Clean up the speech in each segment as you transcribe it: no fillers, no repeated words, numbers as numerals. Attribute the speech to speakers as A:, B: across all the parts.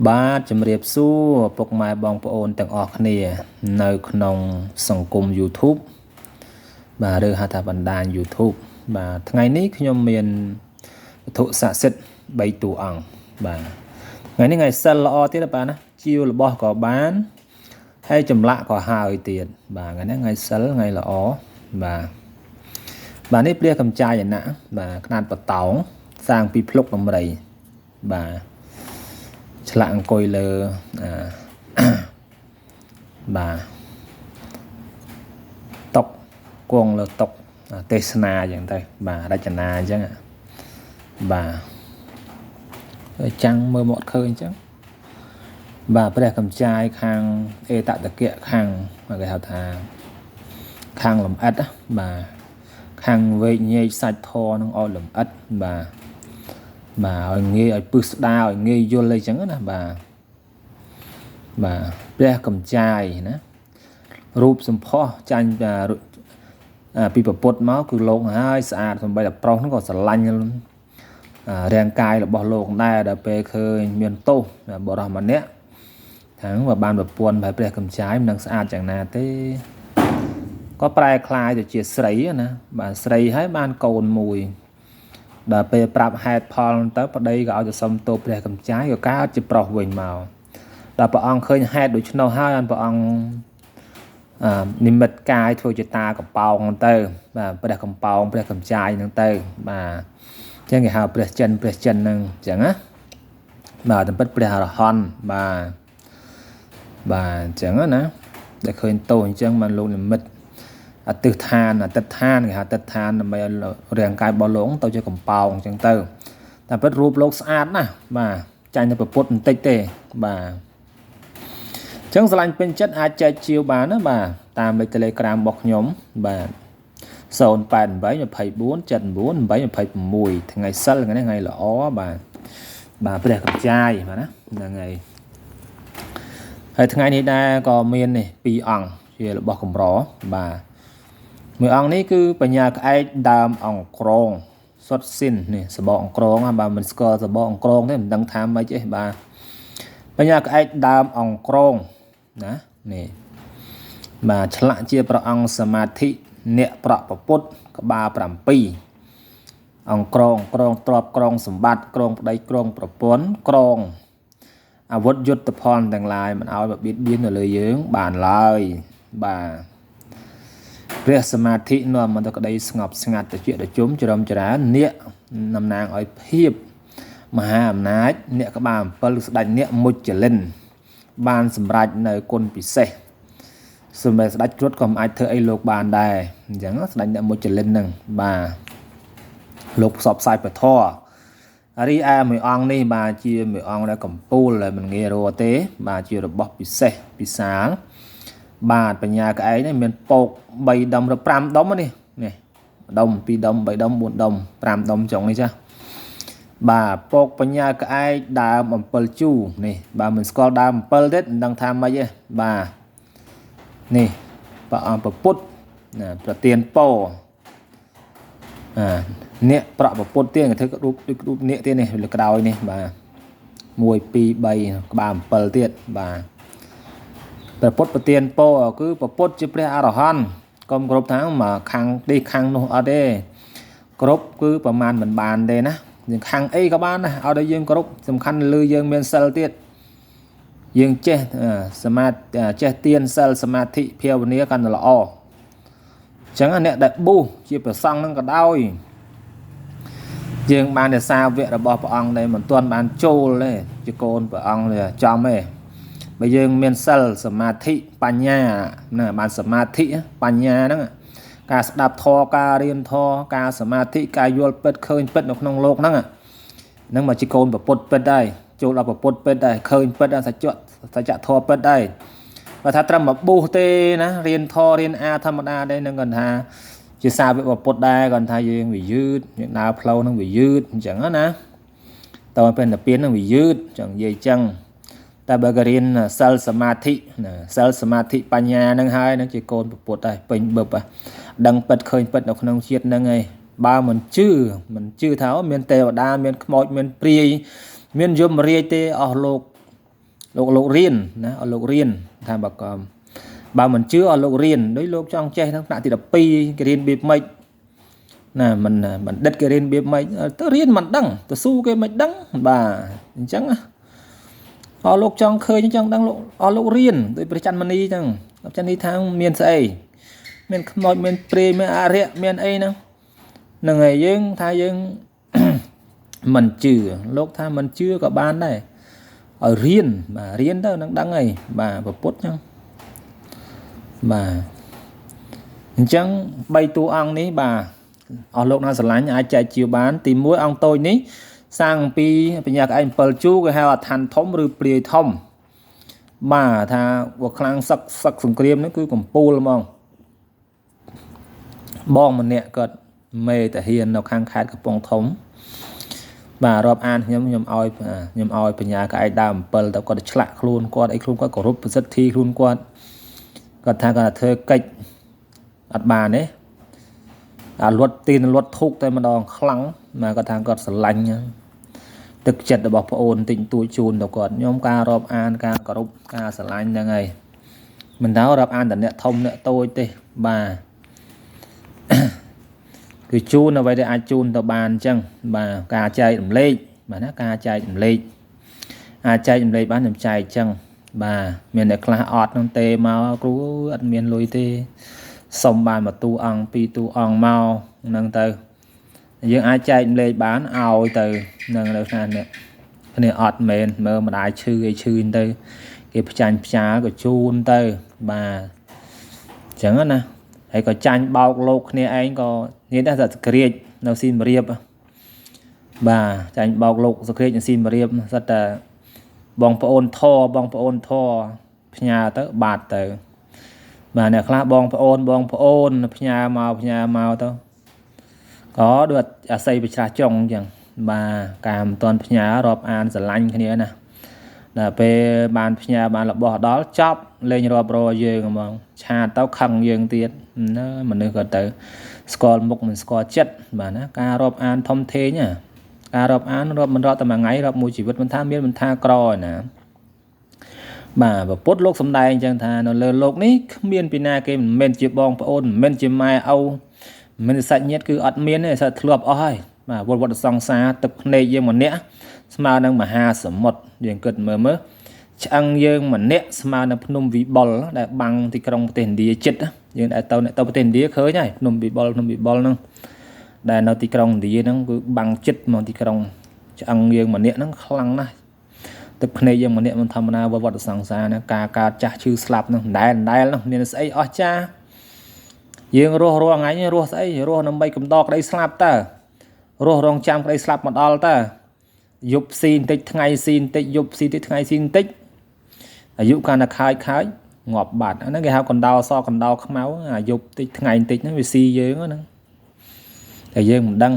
A: បាទជំរាបសួរពុកម៉ែបងប្អូនទាំងអស់គ្នានៅក្នុងសង្គម YouTube បាទឬហៅថាបណ្ដាញ YouTube បាទថ្ងៃនេះខ្ញុំមានវត្ថុស័ក្តិសិទ្ធិ3តួអង្គបាទថ្ងៃនេះថ្ងៃសិលល្អទៀតបាទណាជាវរបស់ក៏បានហើយចម្លាក់ក៏ហើយទៀតបាទថ្ងៃនេះថ្ងៃសិលថ្ងៃល្អបាទនេះព្រះកម្ចាយណៈបាទຂະຫນាតបតោងសាងពីភ្លុកដំរីបាទឆ្លាក់អង្គុយលើបាទតុកគង់លើតុកទេសនាអញ្ចឹងទៅបាទរចនាអញ្ចឹងបាទចាំងមើលមកឃើញអញ្ចឹងបាទព្រះកម្ចាយខាងអេតតកៈខាងគេហៅថាខាងលំអិតបាទខាងវែកញែកសាច់ធរនឹងឲ្យលំអិតបាទឲ្យងាយឲ្យពឹសស្ដាឲ្យងាយយល់អីចឹងណាបាទព្រះកម្ចាយណារូបសម្ផស្សចាញ់ពីប្រពុតមកគឺលោកហើយស្អាតសំបីតែប្រុសហ្នឹងក៏ស្រឡាញ់រាងកាយរបស់លោកដែរដល់ពេលឃើញមានទោសបរិះម្នាក់ថាងបានប្រពន្ធព្រះកម្ចាយមិននឹងស្អាតយ៉ាងណាទេក៏ប្រែคล้ายទៅជាស្រីណាបាទស្រីហើយបានកូនមួយដល់ពេលប្រាប់ហេតុផលទៅប្តីក៏ឲ្យទៅសុំទោសព្រះកម្ចាយក៏កើតជាប្រុសវិញមកដល់ព្រះអង្គឃើញហេតុដូច្នោះហើយអនព្រះអង្គនិមិត្តកាយធ្វើជាតាកំប៉ោងទៅបាទព្រះកំប៉ោងព្រះកម្ចាយហ្នឹងទៅបាទអញ្ចឹងគេហៅព្រះចិនហ្នឹងអញ្ចឹងណាបាទតែពិតព្រះអរហន្តបាទអញ្ចឹងណាដែលឃើញទោសអញ្ចឹងបានលោកនិមិត្តអតិដ្ឋានគេហៅអតិដ្ឋានដើម្បីឲ្យរាងកាយរបស់លោកទៅជាកំប៉ោងអញ្ចឹងទៅតែពិតរូបលោកស្អាតណាស់បាទចាញ់តែប្រពុតបន្តិចទេបាទអញ្ចឹងស្រឡាញ់ពេញចិត្តអាចចែកជាវបានណាបាទតាមលេខ Telegram របស់ខ្ញុំបាទ088 24 79 826ថ្ងៃសិលថ្ងៃល្អបាទព្រះកម្ចាយបាទណាហ្នឹងហើយថ្ងៃនេះដែរក៏មាននេះ2អង្គជារបស់កម្របាទមួយអង្គនេះគឺបញ្ញាក្អែកដើមអង្ក្រងសុតស៊ីននេះសបកអង្ក្រងបាទមិនស្គាល់សបកអង្ក្រងទេមិនដឹងថាម៉េចទេបាទបញ្ញាក្អែកដើមអង្ក្រងណានេះបាទឆ្លាក់ជាព្រះអង្គសមាធិអ្នកប្រក់ពុទ្ធក្បាល7អង្គក្រងទ្របក្រងសម្បត្តិក្រងប្តីក្រងប្រពន្ធក្រងអាវុធយុទ្ធផលទាំងឡាយមិនឲ្យបៀតបៀនទៅលើយើងបានឡើយបាទព្រះសមាធិនាំមកទៅក្តីស្ងប់ស្ងាត់ត្រជាក់ត្រជុំច្រំច្រើននាគតំណាងឲ្យភាពមហាអំណាចអ្នកក្បាល7ស្ដេចនាគមុចលិនបានសម្រេចនៅគុណពិសេសសម្រាប់ស្ដេចគ្រុឌក៏មិនអាចធ្វើអីលោកបានដែរអញ្ចឹងស្ដេចនាគមុចលិនហ្នឹងបាទលោកផ្សព្វផ្សាយពធរីឯមួយអង្គនេះបាទជាមួយអង្គដែលកំពូលដែលមិនងាយរកទេបាទជារបស់ពិសេសពិសាលបាទបញ្ញាក្អែកនេះមានពក3ដុំឬ5ដុំនេះដុំ2ដុំ3ដុំ4ដុំ5ដុំចុងនេះចាបាទពកបញ្ញាក្អែកដើមអំពិលជូរនេះបាទមិនស្គាល់ដើមអំពិលទេមិនដឹងថាម៉េចទេបាទនេះព្រះអង្គពុទ្ធណាប្រទានពរនាគប្រក់ពុទ្ធទៀតគេធ្វើរូបនាគទៀតនេះលើក្រោយនេះបាទ1 2 3ក្បាល7ទៀតបាទព្រះពុទ្ធប្រទានពរគឺព្រះពុទ្ធជាព្រះអរហន្តកុំគ្រប់ថាមកខាងនេះខាងនោះអត់ទេគ្រប់គឺប្រមាណមិនបានទេណាយើងខាងអីក៏បានដែរឲ្យតែយើងគ្រប់សំខាន់លើយើងមានសិលទៀតយើងចេះសមាធិចេះទានសិលសមាធិភាវនាកាន់តែល្អអញ្ចឹងអ្នកដែលប៊ូជាព្រះសង្ឃនឹងក៏ដោយយើងបានតែសាវករបស់ព្រះអង្គដែលមិនទាន់បានចូលទេជាកូនព្រះអង្គចំទេបើយើងមានសិលសមាធិបញ្ញាណាបានសមាធិបញ្ញាហ្នឹងការស្ដាប់ធម៌ការរៀនធម៌ការសមាធិការយល់ពិតឃើញពិតនៅក្នុងโลกហ្នឹងមកជាកូនប្រពុតពិតដែរចូលដល់ប្រពុតពិតដែរឃើញពិតសច្ចធម៌ពិតដែរបើថាត្រឹមមកប៊ូសទេណារៀនធម៌រៀនអាធម្មតាដែរនឹងគាត់ថាជាសាវកប្រពុតដែរគាត់ថាយើងវាយឺតយើងដើរផ្លូវហ្នឹងវាយឺតអញ្ចឹងណាតើពេលទៅពៀនហ្នឹងវាយឺតចឹងនិយាយចឹងតែបើក៏រៀនសិលសមាធិសិលសមាធិបញ្ញាហ្នឹងហើយនឹងជាកូនប្រពុតដែរពេញបឹបដឹងពិតឃើញពិតនៅក្នុងជាតិហ្នឹងឯងបើមិនជឿថាមានទេវតាមានខ្មោចមានព្រាយមានយមរាជទេអស់លោក លោករៀនណាអស់លោករៀនថាបើមិនជឿអស់លោករៀនដោយលោកចង់ចេះทั้งថ្នាក់ទី12គេរៀនបៀបម៉េចណាមិនបណ្ឌិតគេរៀនបៀបម៉េចទៅរៀនមិនដឹងទៅស៊ូគេមិនដឹងបាទអញ្ចឹងអស់លោកចង់ឃើញចង់ដឹងលោកអស់លោករៀនដោយព្រះច័ន្ទមនីអញ្ចឹងព្រះច័ន្ទមនីថាមានស្អីមានខ្មោចមានព្រាយមានអរិយមានអីហ្នឹងហើយយើងថាយើងមិនជឿលោកថាមិនជឿក៏បានដែរឲ្យរៀនបាទរៀនទៅនឹងដឹងហើយបាទប្រពុតចឹងបាទអញ្ចឹង3តួអង្គនេះបាទអស់លោកណាស្រឡាញ់អាចចែកជាបានទី1អង្គតូចនេះសាងពីបញ្ញាក្អែក7ជូគេហៅអឋានធំឬព្រាយធំបាទថាវាខ្លាំងសឹកសង្គ្រាមនេះគឺកំពូលហ្មងបងម្នាក់គាត់មេតាហ៊ាននៅខាងខេត្តកំពង់ធំបាទរាប់អានខ្ញុំឲ្យបញ្ញាក្អែកដើម7ទៅគាត់ឆ្លាក់ខ្លួនគាត់អីខ្លួនគាត់គោរពប្រសិទ្ធិខ្លួនគាត់ថាគាត់ធ្វើកិច្ចអត់បានទេលត់ទីនលត់ធូកតែម្ដងខ្លាំងបាទគាត់ថាគាត់ស្រឡាញ់ទឹកចិត្តរបស់ប្អូនទិញទួយជូនទៅគាត់ខ្ញុំការរាប់អានការគោរពការស្រឡាញ់ហ្នឹងហើយមិនថារាប់អានតែអ្នកធំអ្នកតូចទេបាទគឺជូនអ្វីដែលអាចជូនទៅបានអញ្ចឹងបាទការចែករំលែកបាទណាការចែករំលែកអាចចែករំលែកបានខ្ញុំចែកអញ្ចឹងបាទមានអ្នកខ្លះអត់នឹងទេមកគ្រូអត់មានលុយទេសុំបានមួយតួអង្គពីរតួអង្គមកហ្នឹងទៅយើងអាចចែករំលែកបានឲ្យទៅនឹងនៅថានេះអត់មែនមើលម្ដាយឈឺអីឈឺទៅគេផ្ចាញ់ផ្ចាក៏ជូនទៅបាទអញ្ចឹងណាហើយក៏ចាញ់បោកលោកគ្នាឯងក៏និយាយថាសក្រាចនៅស៊ីមរៀបបាទចាញ់បោកលោកសក្រាចនៅស៊ីមរៀបសិតតែបងប្អូនធផ្ញើទៅបាត់ទៅបាទអ្នកខ្លះបងប្អូនផ្ញើមកទៅក៏ដូចអាស័យប្រច្រាស់ចុងអញ្ចឹងបាទការមិនទាន់ផ្ញើរាប់អានស្រឡាញ់គ្នាណាដល់ពេលបានផ្ញើបានរបស់ដល់ចប់លេងរាប់រយយើងហ្មងឆាតទៅខឹងយើងទៀតណាមនុស្សក៏ទៅស្គាល់មុខមិនស្គាល់ចិត្តបាទណាការរាប់អានធំធេងការរាប់អានរាប់មិនរាប់តែមួយថ្ងៃរាប់មួយជីវិតមិនថាមានមិនថាក្រឯណាបាទព្រះពុទ្ធលោកសំដែងអញ្ចឹងថានៅលើโลกនេះគ្មានពីណាគេមិនមែនជាបងប្អូនមិនមែនជាម៉ែឪមិនមែនសាច់ញាតិគឺអត់មានទេសាច់ធ្លាប់អស់ហើយបាទវត្តសង្សារទឹកភ្នែកយើងម្នាក់ស្មើនឹងមហាសមុទ្រយើងគិតមើលឆ្អឹងយើងម្នាក់ស្មើនឹងភ្នំវិបុលដែលបាំងទីក្រុងប្រទេសឥណ្ឌាជិតយើងដែលទៅប្រទេសឥណ្ឌាឃើញហើយភ្នំវិបុលហ្នឹងដែលនៅទីក្រុងឥណ្ឌាហ្នឹងគឺបាំងជិតមកទីក្រុងឆ្អឹងយើងម្នាក់ហ្នឹងខ្លាំងណាស់ទឹកភ្នែកយើងម្នាក់មិនធម្មតាវត្តសង្សារណាការកើតចាស់ឈឺស្លាប់ហ្នឹងដែលហ្នឹងមានស្អីអស់ចាយើងរស់រាល់ថ្ងៃរស់ស្អីរស់ដើម្បីកំដរក្តីស្លាប់តើរស់រងចាំក្តីស្លាប់មកដល់តើយប់ស៊ីបន្តិចថ្ងៃស៊ីបន្តិចយប់ស៊ីបន្តិចថ្ងៃស៊ីបន្តិចអាយុកាន់តែខាយងាប់បាត់អាហ្នឹងគេហៅកណ្ដោសកណ្ដោខ្មៅអាយប់បន្តិចថ្ងៃបន្តិចហ្នឹងវាស៊ីយើងហ្នឹងតែយើងមិនដឹង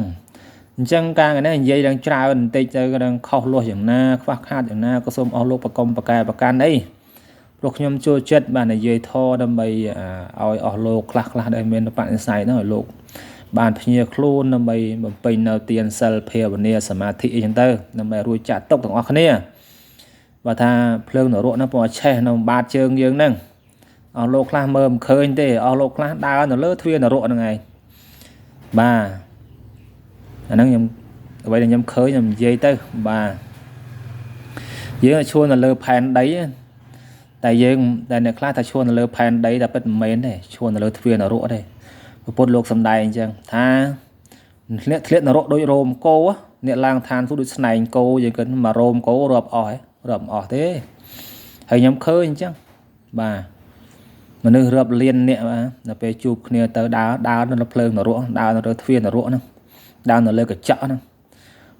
A: អញ្ចឹងការនេះនិយាយដល់ច្រើនបន្តិចទៅក៏ខុសលោះយ៉ាងណាខ្វះខាតយ៉ាងណាក៏សូមអស់លោកប្រកុំប្រកែប្រកាន់អីព្រោះខ្ញុំចូលចិត្តបាទនិយាយធម៌ដើម្បីឲ្យអស់លោកខ្លះដែលមានបញ្ញាស័យហ្នឹងឲ្យលោកបានភ្ញាខ្លួនដើម្បីបំពេញនៅទានសិលភាវនាសមាធិអីចឹងទៅដើម្បីរួចចាក់ទុកទាំងអស់គ្នាបើថាភ្លើងនរកហ្នឹងពងឆេះនៅបាតជើងយើងហ្នឹងអស់លោកខ្លះមើលមិនឃើញទេអស់លោកខ្លះដើរនៅលើទ្វារនរកហ្នឹងឯងបាទអាហ្នឹងខ្ញុំអ្វីដែលខ្ញុំឃើញខ្ញុំនិយាយទៅបាទយើងឈួននៅលើផែនដីតែយើងតែអ្នកខ្លះថាឈួននៅលើផែនដីតែពិតមិនមែនទេឈួននៅលើទ្វារនរកទេព្រះពុទ្ធលោកសំដែងអញ្ចឹងថាអ្នកធ្លាក់នរកដូចរោមគោអ្នកឡើងឋានសួគ៌ដូចស្នែងគោយើងគិតមករោមគោរាប់អស់ទេហើយខ្ញុំឃើញអញ្ចឹងបាទមនុស្សរាប់លានអ្នកបាទដល់ពេលជួបគ្នាទៅដើរនៅភ្លើងនរកដើរនៅលើទ្វារនរកហ្នឹងដើរនៅលើកញ្ចក់ហ្នឹង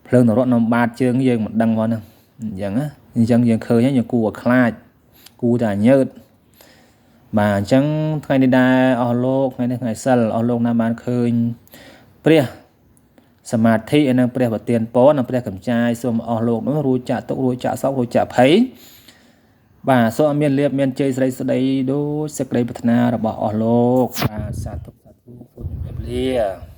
A: ភ្លើងនរកនៅបាតជើងយើងមិនដឹងហ្នឹងអញ្ចឹងយើងឃើញយើងគួរឲ្យខ្លាចគួរតែញើតបាទអញ្ចឹងថ្ងៃនេះដែរអស់លោកថ្ងៃនេះថ្ងៃសិលអស់លោកណាបានឃើញព្រះសមាធិនិងព្រះប្រទានពរនិងព្រះកម្ចាយសូមអស់លោកនោះរួចចាក់ទុករួចចាក់សោករួចចាក់ភ័យបាទសូមមានលៀបមានជ័យស្រីស្ដីដូចសេចក្តីប្រាថ្នារបស់អស់លោកបាទសាធុសូមជម្រាបលា